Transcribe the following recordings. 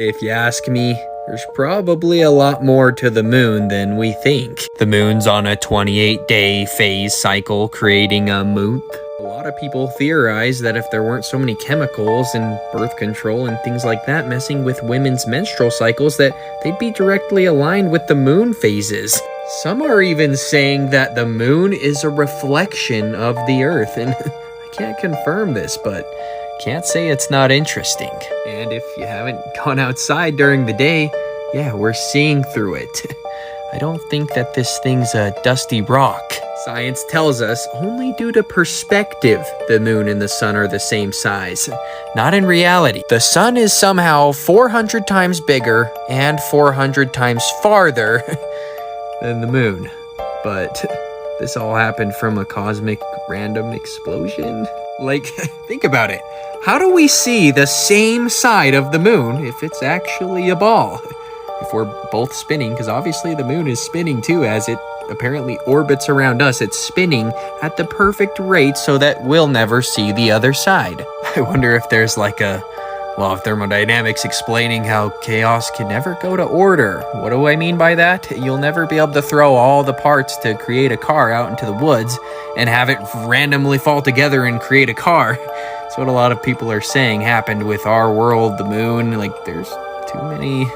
If you ask me, there's probably a lot more to the moon than we think. The moon's on a 28-day phase cycle, creating a month. A lot of people theorize that if there weren't so many chemicals and birth control and things like that messing with women's menstrual cycles, that they'd be directly aligned with the moon phases. Some are even saying that the moon is a reflection of the Earth, and I can't confirm this, but can't say it's not interesting. And if you haven't gone outside during the day, yeah, we're seeing through it. I don't think that this thing's a dusty rock. Science tells us only due to perspective the moon and the sun are the same size. Not in reality. The sun is somehow 400 times bigger and 400 times farther than the moon. But this all happened from a cosmic random explosion. Like, think about it. How do we see the same side of the moon if it's actually a ball? If we're both spinning, because obviously the moon is spinning too as it apparently orbits around us. It's spinning at the perfect rate so that we'll never see the other side. I wonder if there's like a law of thermodynamics explaining how chaos can never go to order. What do I mean by that? You'll never be able to throw all the parts to create a car out into the woods and have it randomly fall together and create a car. That's what a lot of people are saying happened with our world, the moon. Like, there's too many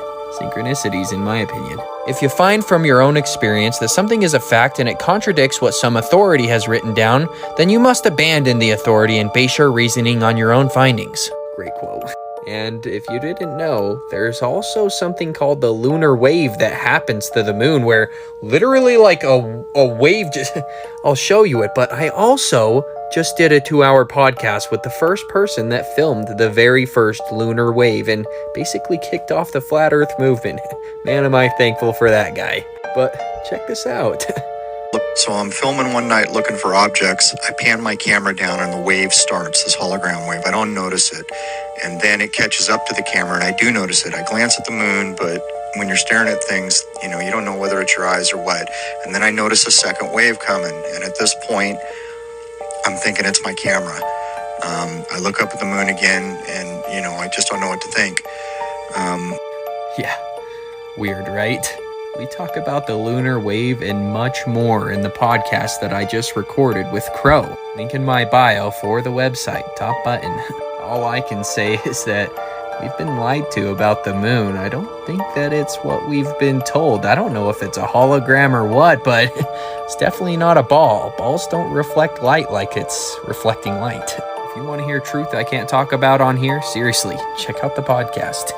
synchronicities in my opinion. If you find from your own experience that something is a fact and it contradicts what some authority has written down, then you must abandon the authority and base your reasoning on your own findings. Great quote. And if you didn't know, there's also something called the lunar wave that happens to the moon where literally like a wave just... I'll show you it, but I also just did a 2-hour podcast with the first person that filmed the very first lunar wave and basically kicked off the flat earth movement. Man, am I thankful for that guy. But check this out. So I'm filming one night looking for objects. I pan my camera down and the wave starts, this hologram wave. I don't notice it. And then it catches up to the camera and I do notice it. I glance at the moon, but when you're staring at things, you don't know whether it's your eyes or what. And then I notice a second wave coming. And at this point, I'm thinking it's my camera. I look up at the moon again and, I just don't know what to think. Yeah, weird, right? We talk about the lunar wave and much more in the podcast that I just recorded with Crow. Link in my bio for the website, top button. All I can say is that we've been lied to about the moon. I don't think that it's what we've been told. I don't know if it's a hologram or what, but it's definitely not a ball. Balls don't reflect light like it's reflecting light. If you want to hear truth I can't talk about on here, seriously, check out the podcast.